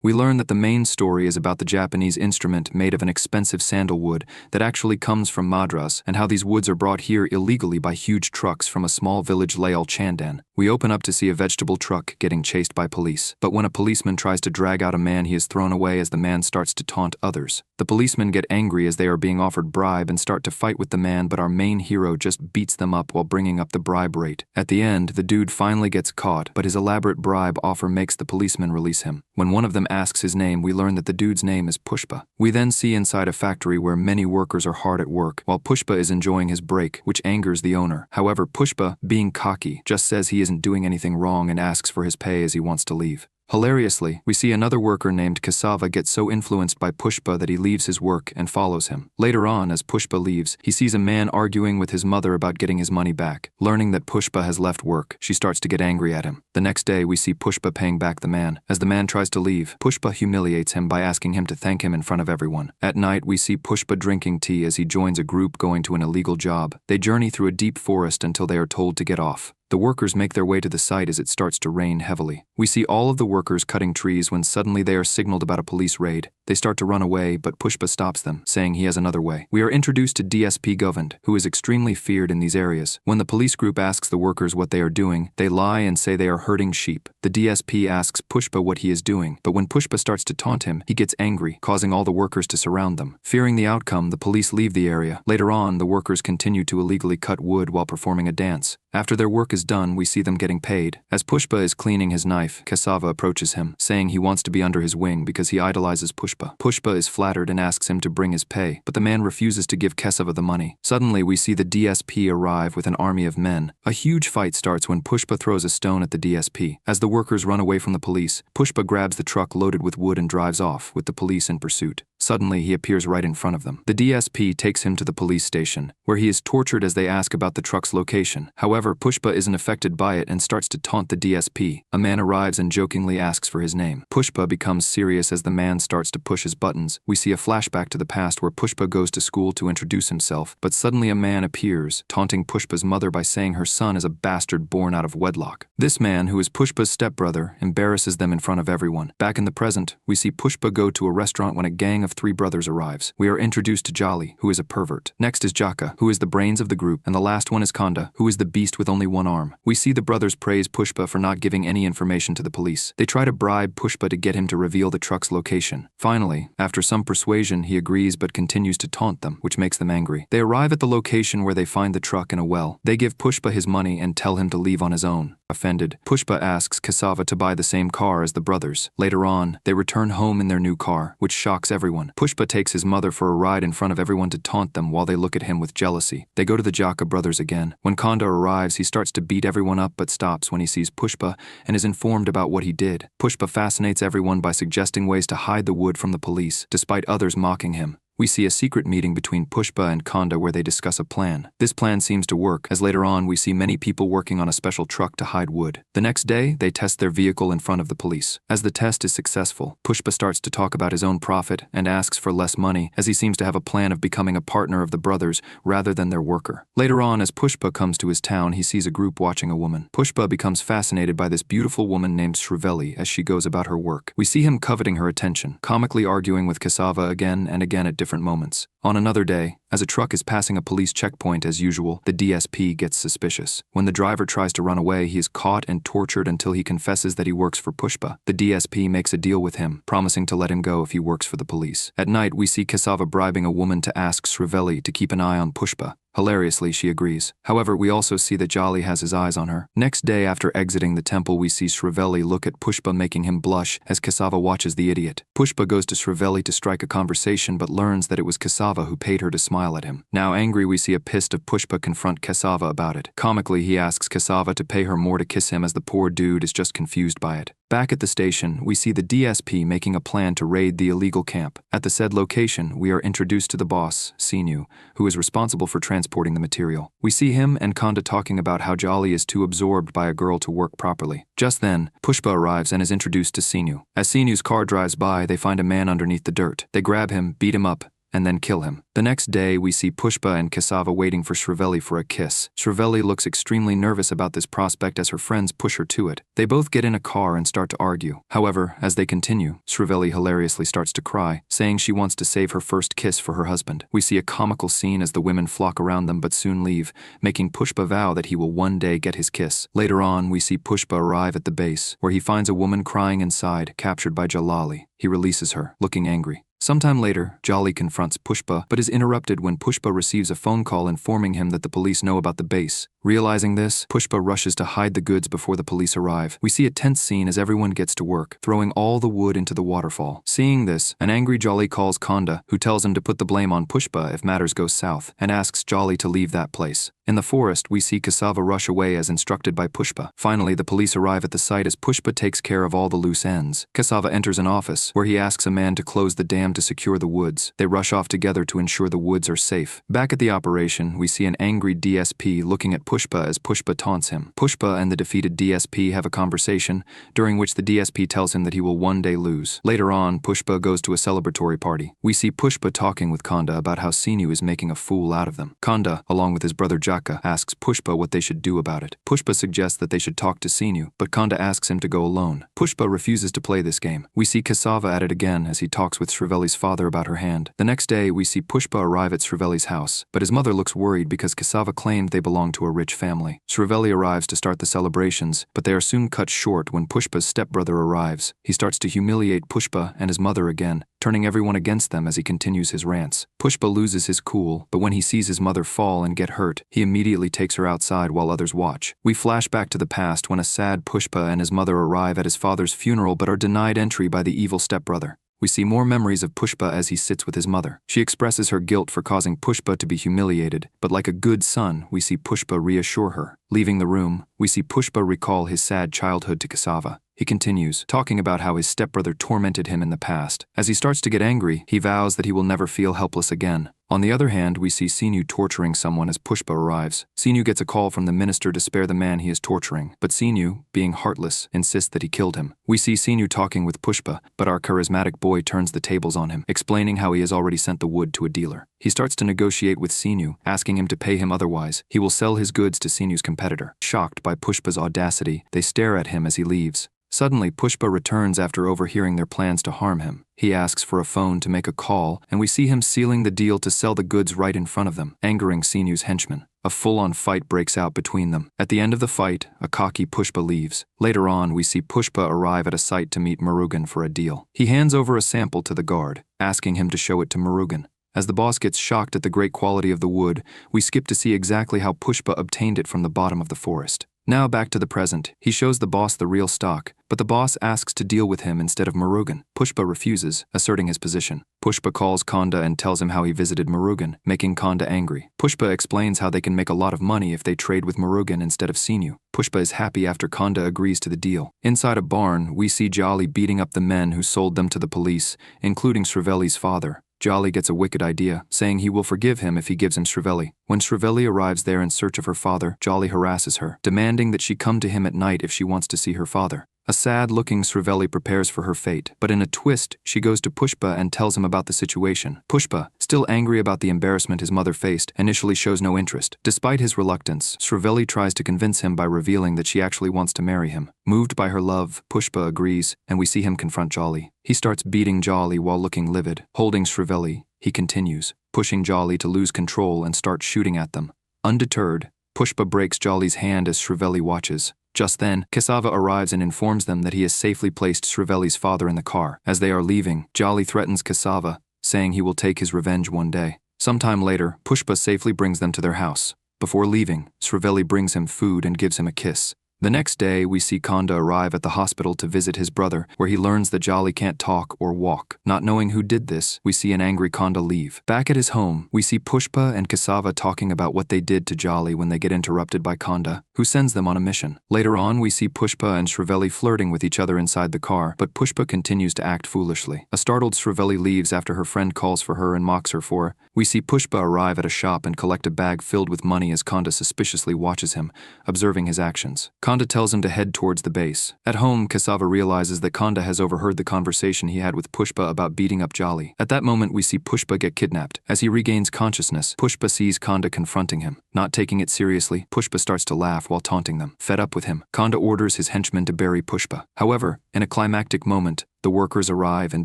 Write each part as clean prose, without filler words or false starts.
We learn that the main story is about the Japanese instrument made of an expensive sandalwood that actually comes from Madras and how these woods are brought here illegally by huge trucks from a small village Layal Chandan. We open up to see a vegetable truck getting chased by police, but when a policeman tries to drag out a man, he is thrown away as the man starts to taunt others. The policemen get angry as they are being offered bribe and start to fight with the man, but our main hero just beats them up while bringing up the bribe rate. At the end, the dude finally gets caught, but his elaborate bribe offer makes the policeman release him. When one of them asks his name, we learn that the dude's name is Pushpa. We then see inside a factory where many workers are hard at work, while Pushpa is enjoying his break, which angers the owner. However, Pushpa, being cocky, just says he isn't doing anything wrong and asks for his pay as he wants to leave. Hilariously, we see another worker named Cassava get so influenced by Pushpa that he leaves his work and follows him. Later on, as Pushpa leaves, he sees a man arguing with his mother about getting his money back. Learning that Pushpa has left work, she starts to get angry at him. The next day, we see Pushpa paying back the man. As the man tries to leave, Pushpa humiliates him by asking him to thank him in front of everyone. At night, we see Pushpa drinking tea as he joins a group going to an illegal job. They journey through a deep forest until they are told to get off. The workers make their way to the site as it starts to rain heavily. We see all of the workers cutting trees when suddenly they are signaled about a police raid. They start to run away, but Pushpa stops them, saying he has another way. We are introduced to DSP Govind, who is extremely feared in these areas. When the police group asks the workers what they are doing, they lie and say they are herding sheep. The DSP asks Pushpa what he is doing, but when Pushpa starts to taunt him, he gets angry, causing all the workers to surround them. Fearing the outcome, the police leave the area. Later on, the workers continue to illegally cut wood while performing a dance. After their work is done, we see them getting paid. As Pushpa is cleaning his knife, Cassava approaches him, saying he wants to be under his wing because he idolizes Pushpa. Pushpa is flattered and asks him to bring his pay, but the man refuses to give Cassava the money. Suddenly, we see the DSP arrive with an army of men. A huge fight starts when Pushpa throws a stone at the DSP. As the workers run away from the police, Pushpa grabs the truck loaded with wood and drives off, with the police in pursuit. Suddenly, he appears right in front of them. The DSP takes him to the police station, where he is tortured as they ask about the truck's location. However, Pushpa isn't affected by it and starts to taunt the DSP. A man arrives and jokingly asks for his name. Pushpa becomes serious as the man starts to push his buttons. We see a flashback to the past where Pushpa goes to school to introduce himself, but suddenly a man appears, taunting Pushpa's mother by saying her son is a bastard born out of wedlock. This man, who is Pushpa's stepbrother, embarrasses them in front of everyone. Back in the present, we see Pushpa go to a restaurant when a gang of 3 brothers arrives. We are introduced to Jolly, who is a pervert. Next is Jaka, who is the brains of the group, and the last one is Kanda, who is the beast with only one arm. We see the brothers praise Pushpa for not giving any information to the police. They try to bribe Pushpa to get him to reveal the truck's location. Finally, after some persuasion, he agrees but continues to taunt them, which makes them angry. They arrive at the location where they find the truck in a well. They give Pushpa his money and tell him to leave on his own. Offended, Pushpa asks Cassava to buy the same car as the brothers. Later on, they return home in their new car, which shocks everyone. Pushpa takes his mother for a ride in front of everyone to taunt them while they look at him with jealousy. They go to the Jaka brothers again. When Kanda arrives, he starts to beat everyone up but stops when he sees Pushpa and is informed about what he did. Pushpa fascinates everyone by suggesting ways to hide the wood from the police, despite others mocking him. We see a secret meeting between Pushpa and Kanda where they discuss a plan. This plan seems to work, as later on we see many people working on a special truck to hide wood. The next day, they test their vehicle in front of the police. As the test is successful, Pushpa starts to talk about his own profit and asks for less money, as he seems to have a plan of becoming a partner of the brothers rather than their worker. Later on, as Pushpa comes to his town, he sees a group watching a woman. Pushpa becomes fascinated by this beautiful woman named Shriveli as she goes about her work. We see him coveting her attention, comically arguing with Cassava again and again at different moments. On another day, as a truck is passing a police checkpoint as usual, the DSP gets suspicious. When the driver tries to run away, he is caught and tortured until he confesses that he works for Pushpa. The DSP makes a deal with him, promising to let him go if he works for the police. At night, we see Cassava bribing a woman to ask Shriveli to keep an eye on Pushpa. Hilariously, she agrees. However, we also see that Jolly has his eyes on her. Next day, after exiting the temple, we see Shriveli look at Pushpa, making him blush as Cassava watches the idiot. Pushpa goes to Shriveli to strike a conversation but learns that it was Cassava who paid her to smile at him. Now angry, we see a pissed of Pushpa confront Cassava about it. Comically, he asks Cassava to pay her more to kiss him as the poor dude is just confused by it. Back at the station, we see the DSP making a plan to raid the illegal camp. At the said location, we are introduced to the boss, Sinu, who is responsible for transporting the material. We see him and Kanda talking about how Jolly is too absorbed by a girl to work properly. Just then, Pushpa arrives and is introduced to Sinu. As Sinu's car drives by, they find a man underneath the dirt. They grab him, beat him up, and then kill him. The next day, we see Pushpa and Cassava waiting for Shrivelli for a kiss. Shrivelli looks extremely nervous about this prospect as her friends push her to it. They both get in a car and start to argue. However, as they continue, Shrivelli hilariously starts to cry, saying she wants to save her first kiss for her husband. We see a comical scene as the women flock around them but soon leave, making Pushpa vow that he will one day get his kiss. Later on, we see Pushpa arrive at the base, where he finds a woman crying inside, captured by Jalali. He releases her, looking angry. Sometime later, Jolly confronts Pushpa but is interrupted when Pushpa receives a phone call informing him that the police know about the base. Realizing this, Pushpa rushes to hide the goods before the police arrive. We see a tense scene as everyone gets to work, throwing all the wood into the waterfall. Seeing this, an angry Jolly calls Khanda, who tells him to put the blame on Pushpa if matters go south, and asks Jolly to leave that place. In the forest, we see Cassava rush away as instructed by Pushpa. Finally, the police arrive at the site as Pushpa takes care of all the loose ends. Cassava enters an office, where he asks a man to close the dam to secure the woods. They rush off together to ensure the woods are safe. Back at the operation, we see an angry DSP looking at Pushpa as Pushpa taunts him. Pushpa and the defeated DSP have a conversation, during which the DSP tells him that he will one day lose. Later on, Pushpa goes to a celebratory party. We see Pushpa talking with Khanda about how Sinu is making a fool out of them. Khanda, along with his brother Jaka, asks Pushpa what they should do about it. Pushpa suggests that they should talk to Sinu, but Khanda asks him to go alone. Pushpa refuses to play this game. We see Cassava at it again as he talks with Shrivelli's father about her hand. The next day, we see Pushpa arrive at Shrivelli's house, but his mother looks worried because Cassava claimed they belong to a rich family. Shrivelli arrives to start the celebrations, but they are soon cut short when Pushpa's stepbrother arrives. He starts to humiliate Pushpa and his mother again, turning everyone against them as he continues his rants. Pushpa loses his cool, but when he sees his mother fall and get hurt, he immediately takes her outside while others watch. We flash back to the past when a sad Pushpa and his mother arrive at his father's funeral but are denied entry by the evil stepbrother. We see more memories of Pushpa as he sits with his mother. She expresses her guilt for causing Pushpa to be humiliated, but like a good son, we see Pushpa reassure her. Leaving the room, we see Pushpa recall his sad childhood to Cassava. He continues, talking about how his stepbrother tormented him in the past. As he starts to get angry, he vows that he will never feel helpless again. On the other hand, we see Sinu torturing someone as Pushpa arrives. Sinu gets a call from the minister to spare the man he is torturing, but Sinu, being heartless, insists that he killed him. We see Sinu talking with Pushpa, but our charismatic boy turns the tables on him, explaining how he has already sent the wood to a dealer. He starts to negotiate with Sinu, asking him to pay him otherwise. He will sell his goods to Sinu's competitor. Shocked by Pushpa's audacity, they stare at him as he leaves. Suddenly, Pushpa returns after overhearing their plans to harm him. He asks for a phone to make a call, and we see him sealing the deal to sell the goods right in front of them, angering Sinu's henchmen. A full-on fight breaks out between them. At the end of the fight, a cocky Pushpa leaves. Later on, we see Pushpa arrive at a site to meet Murugan for a deal. He hands over a sample to the guard, asking him to show it to Murugan. As the boss gets shocked at the great quality of the wood, we skip to see exactly how Pushpa obtained it from the bottom of the forest. Now back to the present, he shows the boss the real stock, but the boss asks to deal with him instead of Murugan. Pushpa refuses, asserting his position. Pushpa calls Khanda and tells him how he visited Murugan, making Khanda angry. Pushpa explains how they can make a lot of money if they trade with Murugan instead of Sinu. Pushpa is happy after Khanda agrees to the deal. Inside a barn, we see Jolly beating up the men who sold them to the police, including Shrivelli's father. Jolly gets a wicked idea, saying he will forgive him if he gives him Shrivelli. When Shrivelli arrives there in search of her father, Jolly harasses her, demanding that she come to him at night if she wants to see her father. A sad-looking Shrivelli prepares for her fate, but in a twist, she goes to Pushpa and tells him about the situation. Pushpa, still angry about the embarrassment his mother faced, initially shows no interest. Despite his reluctance, Shrivelli tries to convince him by revealing that she actually wants to marry him. Moved by her love, Pushpa agrees, and we see him confront Jolly. He starts beating Jolly while looking livid. Holding Shrivelli, he continues, pushing Jolly to lose control and start shooting at them. Undeterred, Pushpa breaks Jolly's hand as Shrivelli watches. Just then, Cassava arrives and informs them that he has safely placed Shrivelli's father in the car. As they are leaving, Jolly threatens Cassava, saying he will take his revenge one day. Sometime later, Pushpa safely brings them to their house. Before leaving, Shrivelli brings him food and gives him a kiss. The next day, we see Khanda arrive at the hospital to visit his brother, where he learns that Jolly can't talk or walk. Not knowing who did this, we see an angry Khanda leave. Back at his home, we see Pushpa and Cassava talking about what they did to Jolly when they get interrupted by Khanda, who sends them on a mission. Later on, we see Pushpa and Shrivelli flirting with each other inside the car, but Pushpa continues to act foolishly. A startled Shrivelli leaves after her friend calls for her and mocks her for. We see Pushpa arrive at a shop and collect a bag filled with money as Khanda suspiciously watches him, observing his actions. Khanda tells him to head towards the base. At home, Kesava realizes that Khanda has overheard the conversation he had with Pushpa about beating up Jolly. At that moment, we see Pushpa get kidnapped. As he regains consciousness, Pushpa sees Khanda confronting him. Not taking it seriously, Pushpa starts to laugh while taunting them. Fed up with him, Khanda orders his henchmen to bury Pushpa. However, in a climactic moment, the workers arrive and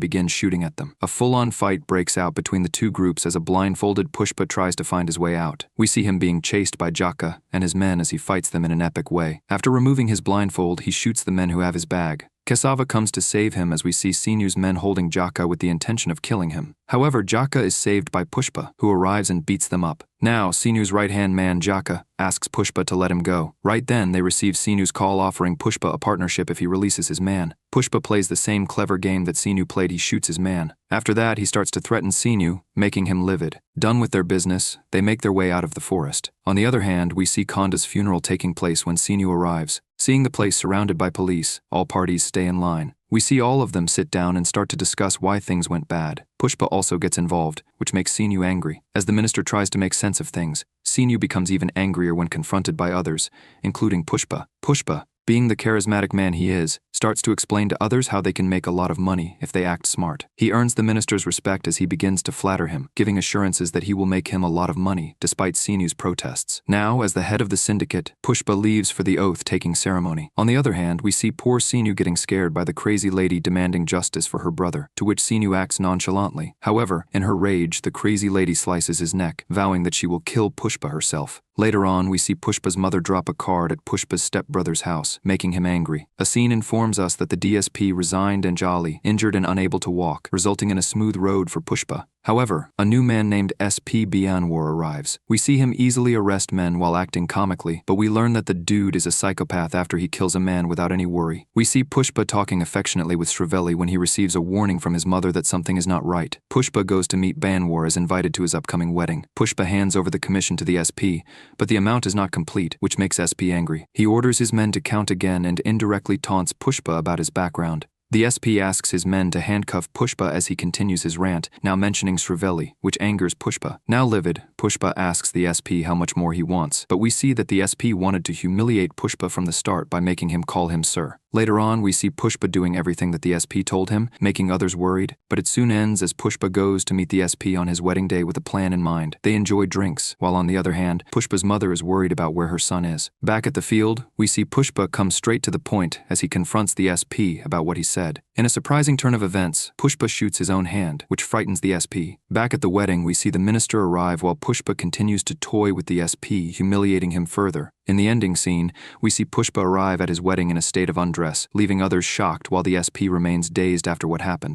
begin shooting at them. A full-on fight breaks out between the two groups as a blindfolded Pushpa tries to find his way out. We see him being chased by Jaka and his men as he fights them in an epic way. After removing his blindfold, he shoots the men who have his bag. Kesava comes to save him as we see Sinu's men holding Jaka with the intention of killing him. However, Jaka is saved by Pushpa, who arrives and beats them up. Now, Sinu's right-hand man, Jaka, asks Pushpa to let him go. Right then, they receive Sinu's call offering Pushpa a partnership if he releases his man. Pushpa plays the same clever game that Sinu played. He shoots his man. After that, he starts to threaten Sinu, making him livid. Done with their business, they make their way out of the forest. On the other hand, we see Khanda's funeral taking place when Sinu arrives. Seeing the place surrounded by police, all parties stay in line. We see all of them sit down and start to discuss why things went bad. Pushpa also gets involved, which makes Sinu angry. As the minister tries to make sense of things, Sinu becomes even angrier when confronted by others, including Pushpa. Pushpa, being the charismatic man he is, starts to explain to others how they can make a lot of money if they act smart. He earns the minister's respect as he begins to flatter him, giving assurances that he will make him a lot of money, despite Sinu's protests. Now, as the head of the syndicate, Pushpa leaves for the oath-taking ceremony. On the other hand, we see poor Sinu getting scared by the crazy lady demanding justice for her brother, to which Sinu acts nonchalantly. However, in her rage, the crazy lady slices his neck, vowing that she will kill Pushpa herself. Later on, we see Pushpa's mother drop a card at Pushpa's stepbrother's house, making him angry. A scene informs us that the DSP resigned and Jolly, injured and unable to walk, resulting in a smooth road for Pushpa. However, a new man named SP Bianwar arrives. We see him easily arrest men while acting comically, but we learn that the dude is a psychopath after he kills a man without any worry. We see Pushpa talking affectionately with Shrivelli when he receives a warning from his mother that something is not right. Pushpa goes to meet Banwar as invited to his upcoming wedding. Pushpa hands over the commission to the SP, but the amount is not complete, which makes SP angry. He orders his men to count again and indirectly taunts Pushpa about his background. The SP asks his men to handcuff Pushpa as he continues his rant, now mentioning Shrivelli, which angers Pushpa. Now livid, Pushpa asks the SP how much more he wants, but we see that the SP wanted to humiliate Pushpa from the start by making him call him sir. Later on, we see Pushpa doing everything that the SP told him, making others worried, but it soon ends as Pushpa goes to meet the SP on his wedding day with a plan in mind. They enjoy drinks, while on the other hand, Pushpa's mother is worried about where her son is. Back at the field, we see Pushpa come straight to the point as he confronts the SP about what he said. In a surprising turn of events, Pushpa shoots his own hand, which frightens the SP. Back at the wedding, we see the minister arrive while Pushpa continues to toy with the SP, humiliating him further. In the ending scene, we see Pushpa arrive at his wedding in a state of undress, leaving others shocked while the SP remains dazed after what happened.